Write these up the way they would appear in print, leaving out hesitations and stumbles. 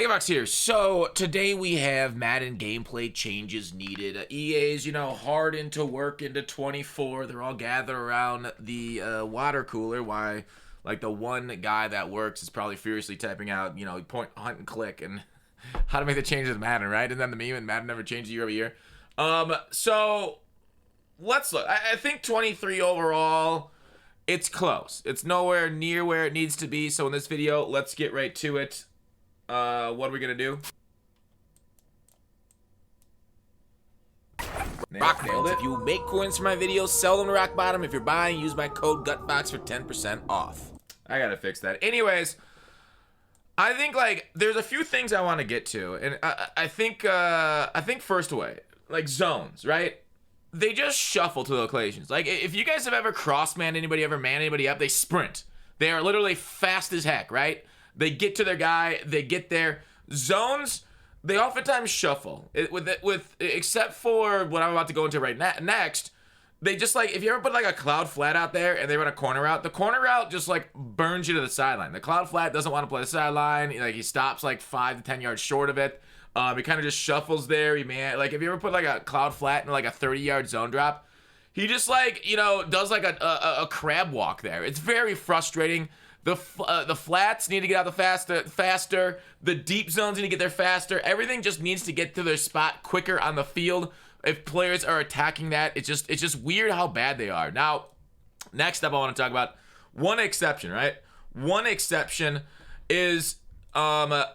Box here. So today we have Madden gameplay changes needed. EA's, hard into work into 24. They're all gathered around the water cooler. Why, like the one guy that works is probably furiously typing out, point, hunt, and click, and how to make the changes in Madden, right? And then the meme in Madden never changes year over year. So let's look. I think 23 overall, it's close. It's nowhere near where it needs to be. So in this video, let's get right to it. What are we gonna do? Nailed it. If you make coins for my videos, sell them to rock bottom. If you're buying, use my code GUTBOX for 10% off. I gotta fix that. Anyways, I think there's a few things I want to get to, and I think first away, zones, right? They just shuffle to the locations. If you guys have ever cross-manned anybody, ever man anybody up, they sprint. They are literally fast as heck, right? They get to their guy, they get there. Zones, they oftentimes shuffle. Except for what I'm about to go into right next, they just if you ever put a cloud flat out there and they run a corner route, the corner route just burns you to the sideline. The cloud flat doesn't want to play the sideline. He stops 5 to 10 yards short of it. He kind of just shuffles there. He if you ever put a cloud flat in a 30-yard zone drop, he just does a crab walk there. It's very frustrating. The flats need to get out faster. The deep zones need to get there faster. Everything just needs to get to their spot quicker on the field. If players are attacking that, it's just weird how bad they are. Now, next up, I want to talk about one exception, right? One exception is the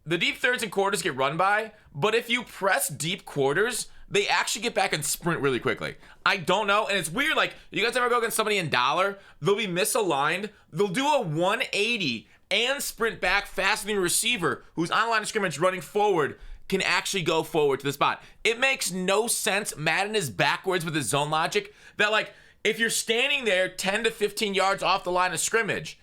deep thirds and quarters get run by, but if you press deep quarters, they actually get back and sprint really quickly. I don't know, and it's weird. You guys ever go against somebody in dollar? They'll be misaligned. They'll do a 180 and sprint back faster than the receiver who's on line of scrimmage running forward can actually go forward to the spot. It makes no sense. Madden is backwards with his zone logic that if you're standing there 10 to 15 yards off the line of scrimmage,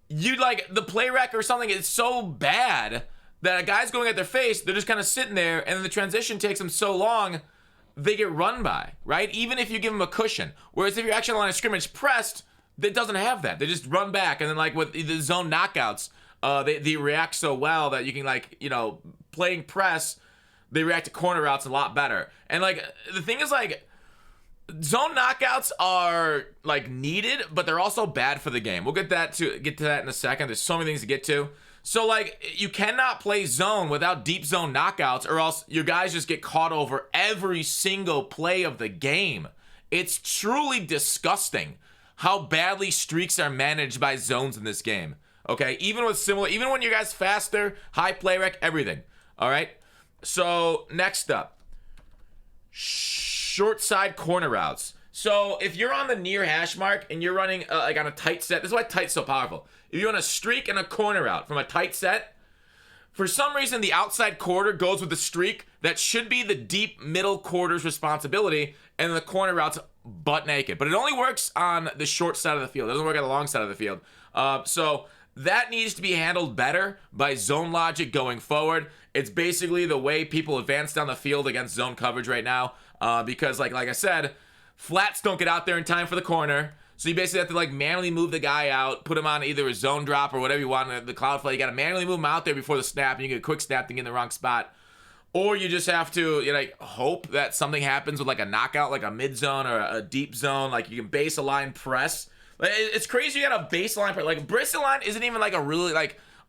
you'd the play rec or something is so bad that a guy's going at their face, they're just kind of sitting there, and then the transition takes them so long, they get run by, right? Even if you give them a cushion. Whereas if you're actually on the line of scrimmage pressed, it doesn't have that. They just run back, and then with the zone knockouts, they react so well that you can playing press, they react to corner routes a lot better. And the thing is zone knockouts are needed, but they're also bad for the game. We'll get to that in a second. There's so many things to get to. So you cannot play zone without deep zone knockouts, or else your guys just get caught over every single play of the game. It's truly disgusting how badly streaks are managed by zones in this game. Okay, even when your guys faster, high play rec, everything. All right. So next up, short side corner routes. So if you're on the near hash mark and you're running on a tight set, this is why tight's so powerful. If you want a streak and a corner route from a tight set, for some reason the outside quarter goes with the streak. That should be the deep middle quarter's responsibility, and the corner route's butt naked. But it only works on the short side of the field. It doesn't work on the long side of the field. So that needs to be handled better by zone logic going forward. It's basically the way people advance down the field against zone coverage right now, because like I said, flats don't get out there in time for the corner. So you basically have to manually move the guy out, put him on either a zone drop or whatever you want, the cloud flat. You got to manually move him out there before the snap, and you get a quick snap to get in the wrong spot. Or you just have to hope that something happens with a knockout, a mid zone or a deep zone. You can base a line press. It's crazy you got a baseline press. Base line isn't even a really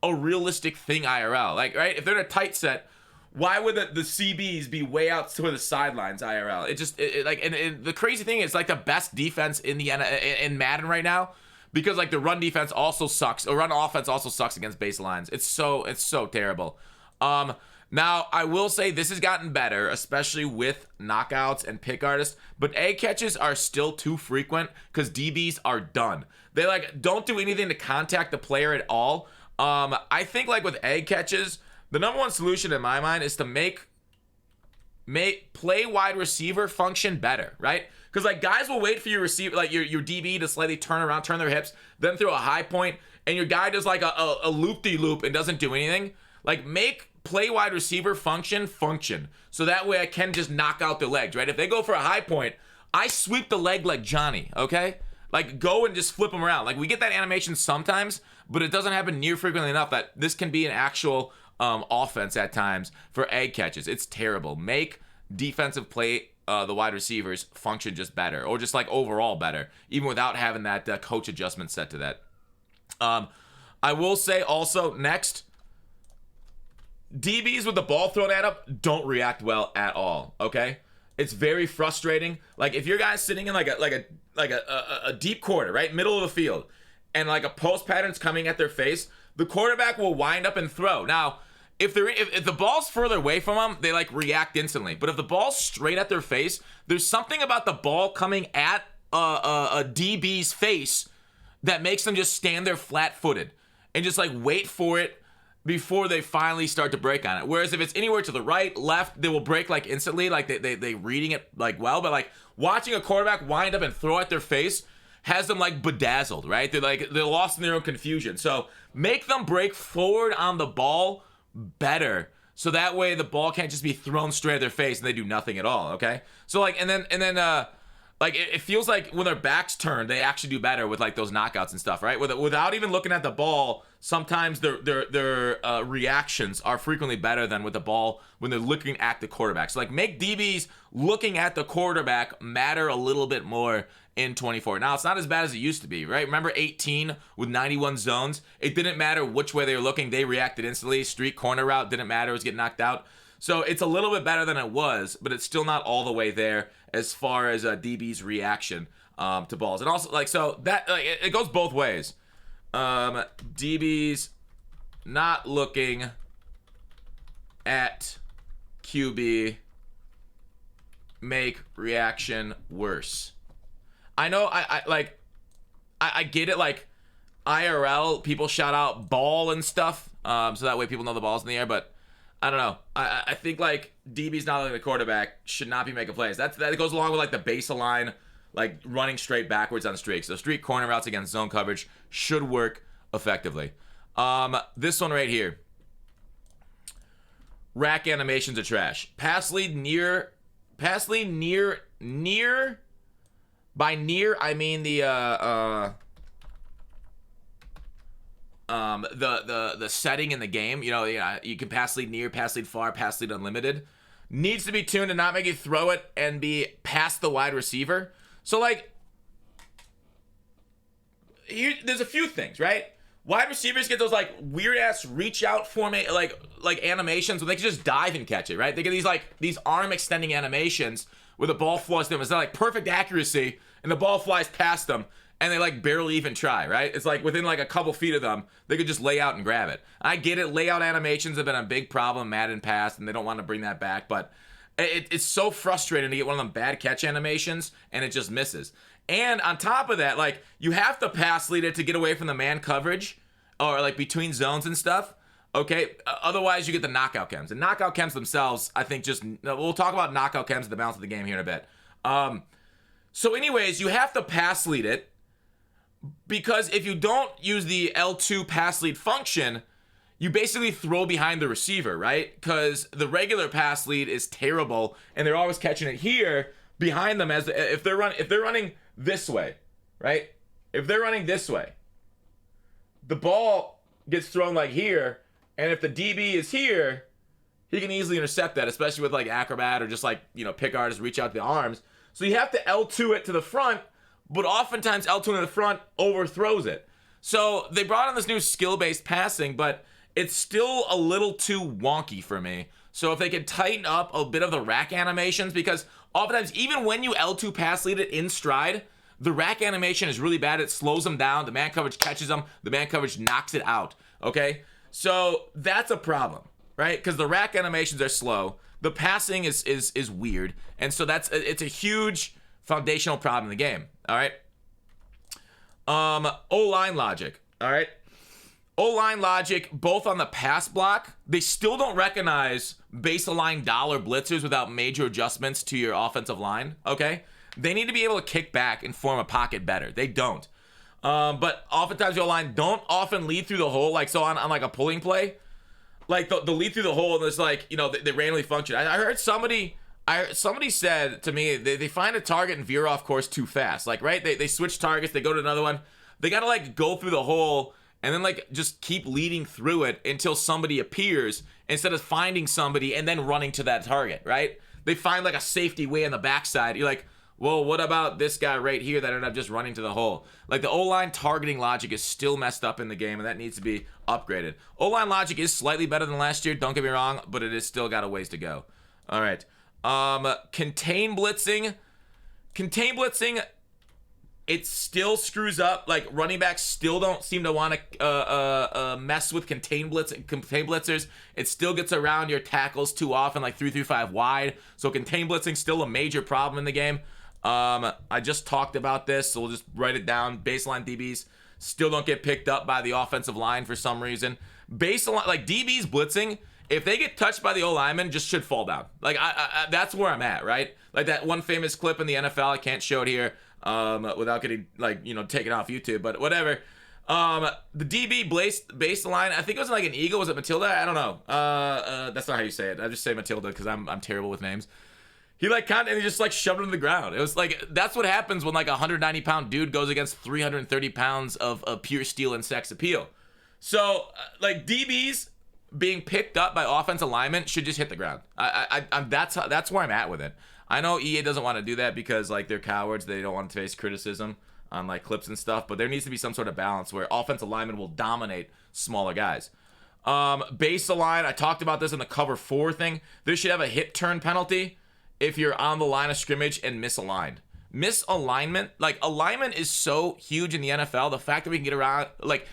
a realistic thing IRL. Right? If they're in a tight set, why would the CBs be way out to the sidelines IRL? And the crazy thing is the best defense in in Madden right now, because the run defense also sucks, or run offense also sucks against baselines. It's so terrible. Now I will say this has gotten better, especially with knockouts and pick artists, but egg catches are still too frequent because DBs are done. They don't do anything to contact the player at all. I think with egg catches, the number one solution in my mind is to make play wide receiver function better, right? Because guys will wait for your receiver, your DB to slightly turn around, turn their hips, then throw a high point, and your guy does a loop-de-loop and doesn't do anything. Make play wide receiver function, so that way I can just knock out their legs, right? If they go for a high point, I sweep the leg like Johnny, okay? Go and just flip them around. We get that animation sometimes, but it doesn't happen near frequently enough that this can be an actual offense at times for egg catches. It's terrible. Make defensive play, the wide receivers function just better, or just like overall better, even without having that coach adjustment set to that. I will say also next, DBs with the ball thrown at them don't react well at all. Okay, it's very frustrating. Like if your guy's sitting in like a deep corner, right, middle of the field, and like a post pattern's coming at their face, the quarterback will wind up and throw. Now, if the ball's further away from them, they like react instantly. But if the ball's straight at their face, there's something about the ball coming at a DB's face that makes them just stand there flat-footed and just like wait for it before they finally start to break on it. Whereas if it's anywhere to the right, left, they will break like instantly, like they reading it like well. But like watching a quarterback wind up and throw at their face has them like bedazzled, right? They're lost in their own confusion. So make them break forward on the ball better, so that way the ball can't just be thrown straight at their face and they do nothing at all. Okay, so like and then like it feels like when their backs turned, they actually do better with like those knockouts and stuff, right? Without even looking at the ball, sometimes their reactions are frequently better than with the ball when they're looking at the quarterback. So like make DBs looking at the quarterback matter a little bit more in 24. Now it's not as bad as it used to be, right? Remember 18 with 91 zones? It didn't matter which way they were looking, they reacted instantly. Street corner route didn't matter, it was getting knocked out. So it's a little bit better than it was, but it's still not all the way there as far as DB's reaction to balls. And also like, so that like, it goes both ways. DB's not looking at QB make reaction worse. I know I get it, like IRL people shout out ball and stuff, so that way people know the ball's in the air, but I don't know. I think like DB's not looking at the quarterback should not be making plays. That goes along with like the baseline, like running straight backwards on streaks. So streak corner routes against zone coverage should work effectively. This one right here. Rack animations are trash. Pass lead near. By near, I mean the setting in the game. You know, you can pass lead near, pass lead far, pass lead unlimited. Needs to be tuned to not make you throw it and be past the wide receiver. So like, there's a few things, right? Wide receivers get those like weird ass reach out like animations where they can just dive and catch it, right? They get these arm extending animations where the ball flies to them. It's not like perfect accuracy and the ball flies past them and they like barely even try, right? It's like within like a couple feet of them, they could just lay out and grab it. I get it. Layout animations have been a big problem Madden past, and they don't want to bring that back, but it's so frustrating to get one of them bad catch animations and it just misses. And on top of that, like you have to pass lead it to get away from the man coverage or like between zones and stuff. Okay, otherwise you get the knockout chems. And knockout chems themselves, I think we'll talk about knockout chems at the balance of the game here in a bit. So anyways, you have to pass lead it, because if you don't use the L2 pass lead function, you basically throw behind the receiver, right? Because the regular pass lead is terrible, and they're always catching it here behind them as if they're running this way, right? If they're running this way, the ball gets thrown like here. And if the DB is here, he can easily intercept that, especially with like acrobat or just like, pick artists reach out the arms. So you have to L2 it to the front, but oftentimes L2 to the front overthrows it. So they brought in this new skill-based passing, but it's still a little too wonky for me. So if they could tighten up a bit of the rack animations, because oftentimes even when you L2 pass lead it in stride, the rack animation is really bad. It slows them down. The man coverage catches them. The man coverage knocks it out. Okay? So that's a problem, right? Because the rack animations are slow. The passing is weird. And so it's a huge foundational problem in the game. All right. O-line logic. All right. O-line logic, both on the pass block, they still don't recognize baseline dollar blitzers without major adjustments to your offensive line. Okay. They need to be able to kick back and form a pocket better. They don't. But oftentimes your line don't often lead through the hole. Like, so on like a pulling play, like the lead through the hole, and it's like, they randomly function. I heard somebody said to me, they find a target and veer off course too fast. Like, right? They switch targets, they go to another one. They got to like go through the hole and then like just keep leading through it until somebody appears instead of finding somebody and then running to that target, right? They find like a safety way on the backside. You're like, well, what about this guy right here that ended up just running to the hole? Like the O-line targeting logic is still messed up in the game, and that needs to be upgraded. O-line logic is slightly better than last year, don't get me wrong, but it is still got a ways to go. All right. Contain blitzing. Contain blitzing, it still screws up. Like running backs still don't seem to want to mess with contain blitzers. It still gets around your tackles too often, like 3-5 wide. So contain blitzing still a major problem in the game. I just talked about this, so we'll just write it down. Baseline DBs still don't get picked up by the offensive line for some reason. Baseline, like DBs blitzing, if they get touched by the O-lineman, just should fall down. Like I that's where I'm at, right? Like that one famous clip in the NFL, I can't show it here without getting like, you know, taken off YouTube, but whatever. The DB baseline, I think it was like an eagle. Was it Matilda? I don't know. That's not how you say it. I just say Matilda because I'm terrible with names. He like kind of, and he just like shoved him to the ground. It was like, that's what happens when like a 190-pound dude goes against 330 pounds of pure steel and sex appeal. So like DBs being picked up by offensive linemen should just hit the ground. That's where I'm at with it. I know EA doesn't want to do that because like they're cowards. They don't want to face criticism on like clips and stuff, but there needs to be some sort of balance where offensive linemen will dominate smaller guys. Baseline, I talked about this in the cover 4 thing. They should have a hit turn penalty if you're on the line of scrimmage and misaligned. Misalignment, like alignment is so huge in the NFL. The fact that we can get around, like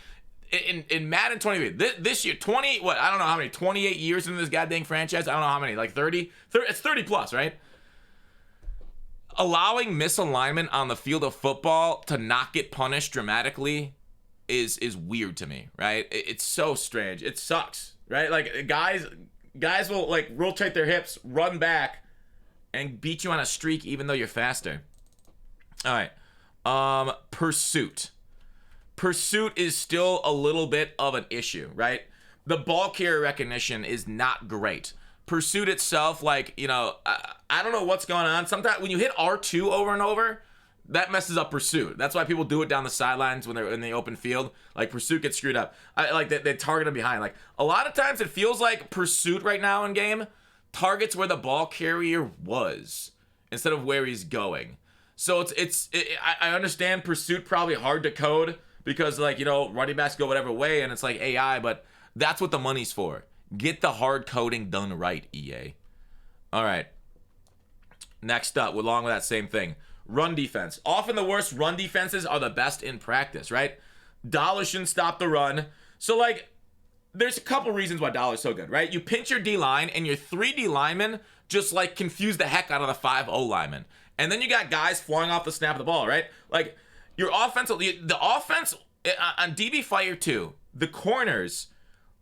in Madden 23, this year, 20, what, I don't know how many, 28 years into this goddamn franchise. I don't know how many, like 30, it's 30 plus, right? Allowing misalignment on the field of football to not get punished dramatically is weird to me, right? It's so strange. It sucks, right? Like guys will like rotate their hips, run back, and beat you on a streak even though you're faster. All right. Pursuit. Pursuit is still a little bit of an issue, right? The ball carrier recognition is not great. Pursuit itself, like, you know, I don't know what's going on. Sometimes when you hit R2 over and over, that messes up pursuit. That's why people do it down the sidelines when they're in the open field. Like pursuit gets screwed up. Like they target them behind. Like a lot of times it feels like pursuit right now in game targets where the ball carrier was instead of where he's going. So I understand pursuit probably hard to code because like, you know, running backs go whatever way and it's like AI, but that's what the money's for. Get the hard coding done right, EA. All right. Next up, along with that same thing, run defense. Often the worst run defenses are the best in practice, right? Dollar shouldn't stop the run. So like, there's a couple reasons why Dollar's so good, right? You pinch your D-line and your 3D linemen just like confuse the heck out of the 5-0 linemen. And then you got guys flying off the snap of the ball, right? Like your offense, the offense on DB Fire 2, the corners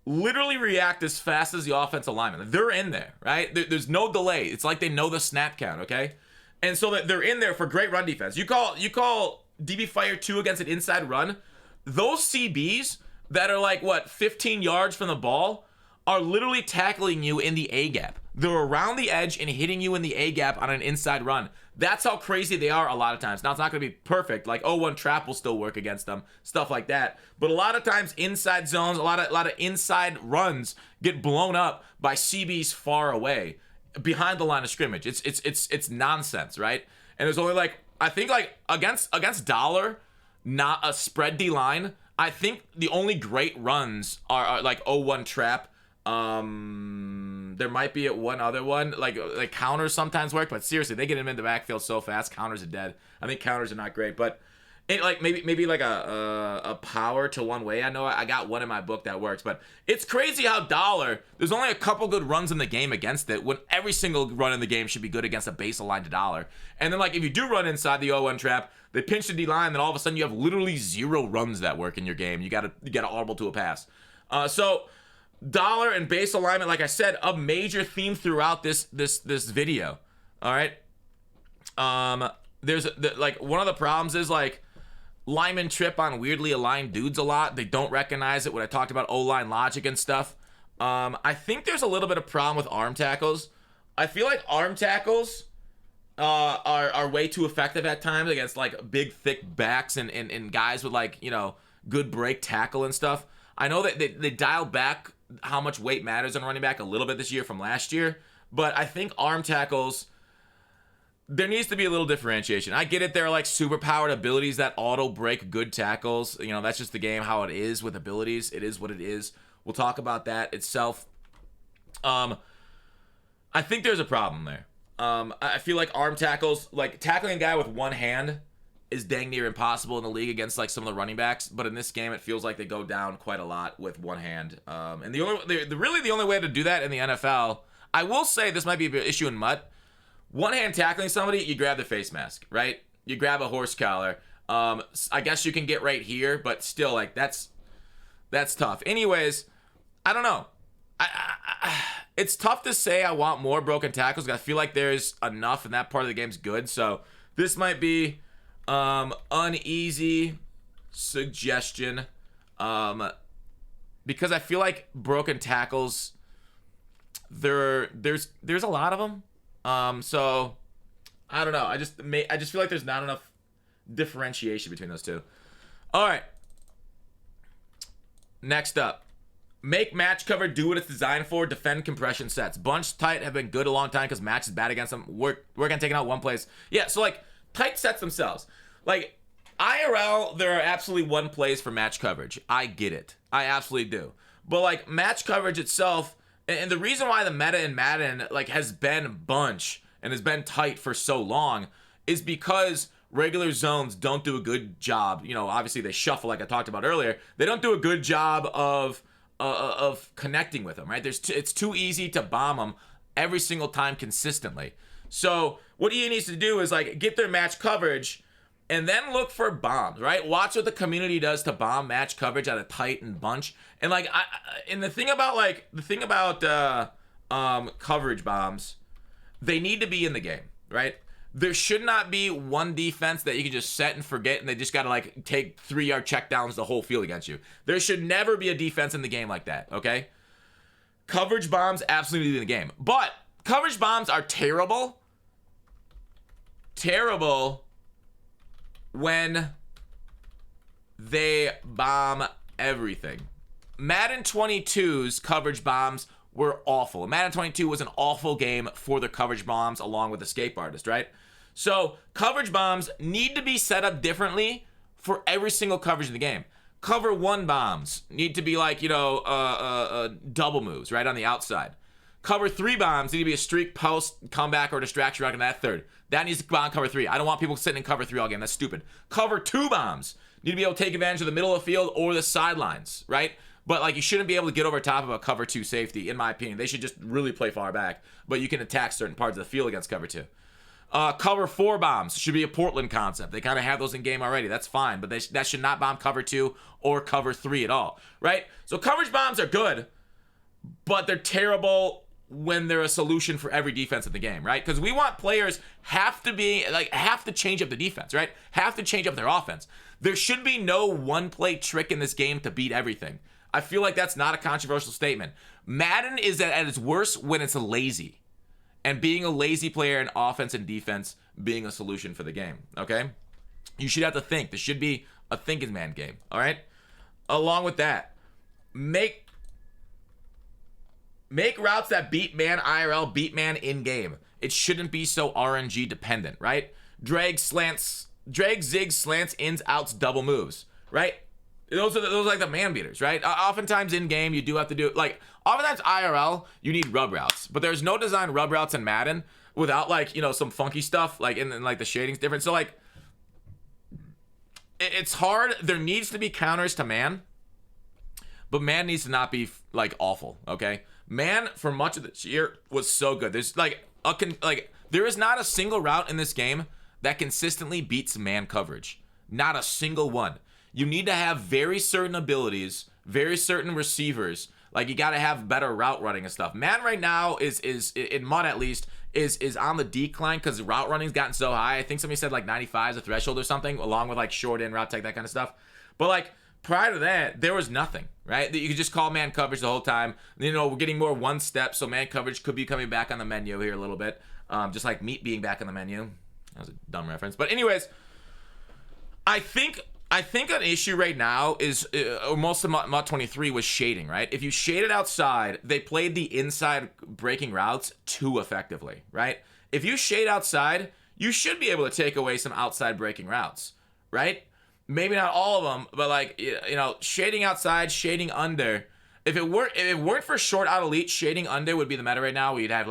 literally react as fast as the offensive linemen. They're in there, right? There's no delay. It's like they know the snap count, okay? And so that they're in there for great run defense. You call DB Fire 2 against an inside run, those CBs that are like, what, 15 yards from the ball are literally tackling you in the A-gap. They're around the edge and hitting you in the A-gap on an inside run. That's how crazy they are a lot of times. Now, it's not going to be perfect. Like, 0-1 trap will still work against them, stuff like that. But a lot of times, inside zones, a lot of inside runs get blown up by CBs far away, behind the line of scrimmage. It's nonsense, right? And there's only like, I think like against Dollar, not a spread D-line, I think the only great runs are like 0-1 trap. There might be one other one, like counters sometimes work, but seriously, they get him in the backfield so fast, counters are dead. I think counters are not great, but it like maybe like a power to one way. I know I got one in my book that works, but it's crazy how Dollar, there's only a couple good runs in the game against it when every single run in the game should be good against a baseline to Dollar. And then like if you do run inside the 0-1 trap, they pinch the D-line, then all of a sudden you have literally 0 runs that work in your game. You gotta audible to a pass. So Dollar and base alignment, like I said, a major theme throughout this video. All right. There's like one of the problems is like linemen trip on weirdly aligned dudes a lot. They don't recognize it when I talked about O-line logic and stuff. I think there's a little bit of problem with arm tackles. I feel like arm tackles are way too effective at times against like big thick backs and guys with like, you know, good break tackle and stuff. I know that they dialed back how much weight matters on running back a little bit this year from last year, but I think arm tackles, there needs to be a little differentiation. I get it, there are like superpowered abilities that auto break good tackles. You know, that's just the game, how it is with abilities. It is what it is. We'll talk about that itself. I think there's a problem there. I feel like arm tackles, like tackling a guy with one hand is dang near impossible in the league against like some of the running backs, but in this game it feels like they go down quite a lot with one hand. And the only way to do that in the NFL, I will say this might be an issue in MUT. One hand tackling somebody, you grab the face mask, right? You grab a horse collar. I guess you can get right here, but still, like that's tough. Anyways, I don't know. It's tough to say I want more broken tackles. I feel like there's enough, and that part of the game's good. So this might be uneasy suggestion, because I feel like broken tackles, there's a lot of them. So I don't know. I just feel like there's not enough differentiation between those two. All right. Next up, make match cover do what it's designed for. Defend compression sets. Bunch tight have been good a long time because match is bad against them. We're gonna take it out one place. Yeah. So like tight sets themselves. Like IRL, there are absolutely one plays for match coverage. I get it. I absolutely do. But like match coverage itself, and the reason why the meta in Madden like has been bunch and has been tight for so long is because regular zones don't do a good job. You know, obviously they shuffle like I talked about earlier. They don't do a good job of connecting with them, right? It's too easy to bomb them every single time consistently. So what he needs to do is like get their match coverage and then look for bombs, right? Watch what the community does to bomb match coverage out of tight and bunch. And like, the thing about coverage bombs, they need to be in the game, right? There should not be one defense that you can just set and forget and they just got to like take 3-yard checkdowns the whole field against you. There should never be a defense in the game like that, okay? Coverage bombs absolutely in the game. But coverage bombs are terrible when they bomb everything. Madden 22's coverage bombs were awful. Madden 22 was an awful game for the coverage bombs along with Escape Artist, right? So coverage bombs need to be set up differently for every single coverage in the game. Cover 1 bombs need to be like, you know, double moves, right, on the outside. Cover 3 bombs need to be a streak, post, comeback, or distraction route in that third. That needs to bomb cover 3. I don't want people sitting in cover 3 all game. That's stupid. Cover 2 bombs need to be able to take advantage of the middle of the field or the sidelines, right? But like you shouldn't be able to get over top of a cover 2 safety, in my opinion. They should just really play far back. But you can attack certain parts of the field against cover 2. Cover 4 bombs should be a Portland concept. They kind of have those in game already. That's fine. But that should not bomb cover 2 or cover 3 at all, right? So coverage bombs are good, but they're terrible when they're a solution for every defense in the game, right? Because we want players have to change up the defense, right? Have to change up their offense. There should be no one-play trick in this game to beat everything. I feel like that's not a controversial statement. Madden is at its worst when it's lazy. And being a lazy player in offense and defense being a solution for the game, okay? You should have to think. This should be a thinking man game, all right? Along with that, make routes that beat man IRL, beat man in-game. It shouldn't be so RNG dependent, right? Drag, zig, slants, ins, outs, double moves, right? Those are like the man beaters, right? Oftentimes in-game, you do have to do, like, oftentimes IRL, you need rub routes. But there's no design rub routes in Madden without, like, you know, some funky stuff, like, and like, the shading's different. So, like, it's hard. There needs to be counters to man, but man needs to not be, like, awful, okay? Man, for much of this year, was so good. There's, there is not a single route in this game that consistently beats man coverage. Not a single one. You need to have very certain abilities, very certain receivers. Like, you got to have better route running and stuff. Man right now is in MUD at least, is on the decline because route running's gotten so high. I think somebody said like 95 is a threshold or something, along with like short in, route tech, that kind of stuff. But like prior to that, there was nothing, right? You could just call man coverage the whole time. You know, we're getting more one step, so man coverage could be coming back on the menu here a little bit. Just like meat being back on the menu. That was a dumb reference. But anyways, I think I think an issue right now is most of Mod 23 was shading, right? If you shaded outside, they played the inside breaking routes too effectively, right? If you shade outside, you should be able to take away some outside breaking routes, right? Maybe not all of them, but like, you know, shading outside, shading under. If it weren't for short out elite, shading under would be the meta right now. We'd have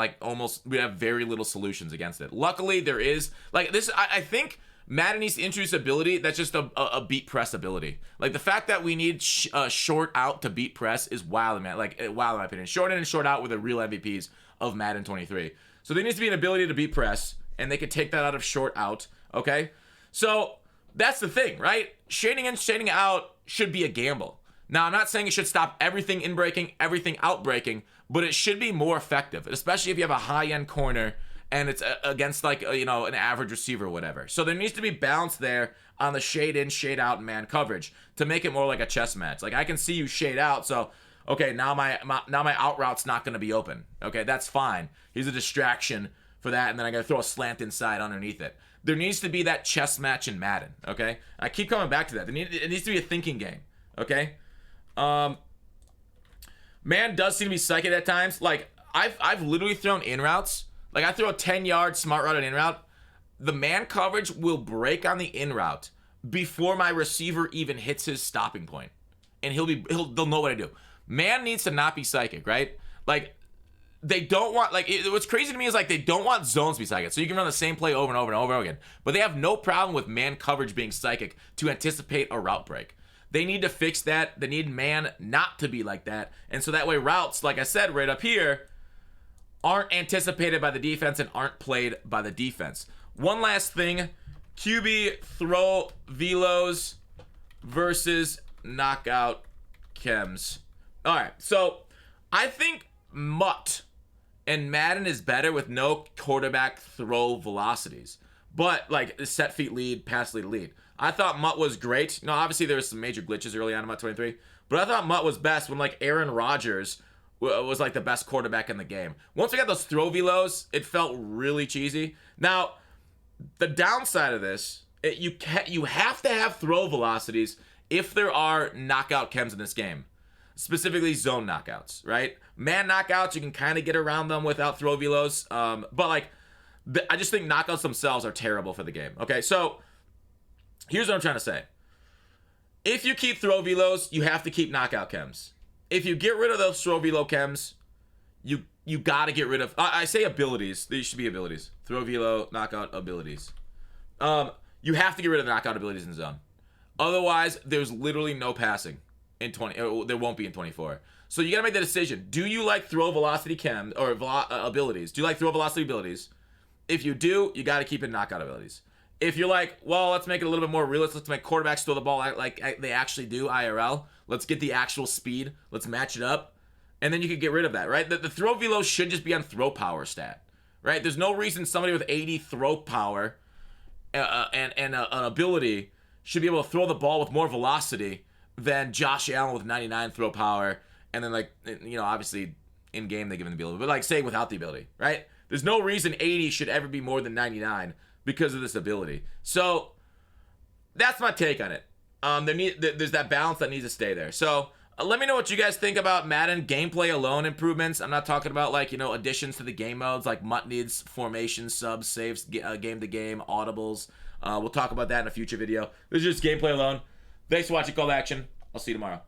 very little solutions against it. Luckily, there is like this. I think Madden needs to introduce ability that's just a beat press ability. Like the fact that we need short out to beat press is wild, man. Like wild in my opinion. Short in and short out were the real MVPs of Madden 23. So there needs to be an ability to beat press, and they could take that out of short out. Okay, so that's the thing, right? Shading in, shading out should be a gamble. Now, I'm not saying it should stop everything in breaking, everything out breaking, but it should be more effective, especially if you have a high-end corner and it's against like, an average receiver or whatever. So there needs to be balance there on the shade in, shade out, and man coverage to make it more like a chess match. Like I can see you shade out, so okay, now my out route's not going to be open. Okay, that's fine. Here's a distraction for that, and then I got to throw a slant inside underneath it. There needs to be that chess match in Madden. Okay, I keep coming back to that. It needs to be a thinking game. Okay. Man does seem to be psychic at times. Like I've literally thrown in routes. Like I throw a 10-yard smart route and in route. The man coverage will break on the in route before my receiver even hits his stopping point, and they'll know what I do. Man needs to not be psychic, right? Like they don't want what's crazy to me is like they don't want zones to be psychic, so you can run the same play over and over and over again. But they have no problem with man coverage being psychic to anticipate a route break. They need to fix that. They need man not to be like that. And so that way routes, like I said right up here, aren't anticipated by the defense and aren't played by the defense. One last thing. QB throw velos versus knockout chems. All right. So I think Mutt and Madden is better with no quarterback throw velocities. But like set feet lead, pass lead. I thought Mutt was great. Obviously there was some major glitches early on in Mutt 23, but I thought Mutt was best when like Aaron Rodgers was like the best quarterback in the game. Once we got those throw velos, it felt really cheesy. Now, the downside of this, you have to have throw velocities if there are knockout chems in this game, specifically zone knockouts, right? Man knockouts, you can kind of get around them without throw velos, but like I just think knockouts themselves are terrible for the game. Okay, so here's what I'm trying to say. If you keep throw velos, you have to keep knockout chems. If you get rid of those throw velo chems, you got to get rid of... I say abilities. These should be abilities. Throw velo, knockout abilities. You have to get rid of the knockout abilities in the zone. Otherwise, there's literally no passing in 20... there won't be in 24. So you got to make the decision. Do you like throw velocity chem or abilities? Do you like throw velocity abilities? If you do, you got to keep in knockout abilities. If you're like, well, let's make it a little bit more realistic. Let's make quarterbacks throw the ball like they actually do IRL. Let's get the actual speed. Let's match it up. And then you can get rid of that, right? The throw velo should just be on throw power stat, right? There's no reason somebody with 80 throw power and an ability should be able to throw the ball with more velocity than Josh Allen with 99 throw power. And then, like, obviously in game they give him the ability. But, like, say without the ability, right? There's no reason 80 should ever be more than 99 because of this ability. So that's my take on it. There's that balance that needs to stay there. So let me know what you guys think about Madden gameplay alone improvements. I'm not talking about additions to the game modes like Mutt needs formation, subs, saves, game to game, audibles. We'll talk about that in a future video. This is just gameplay alone. Thanks for watching Call to Action. I'll see you tomorrow.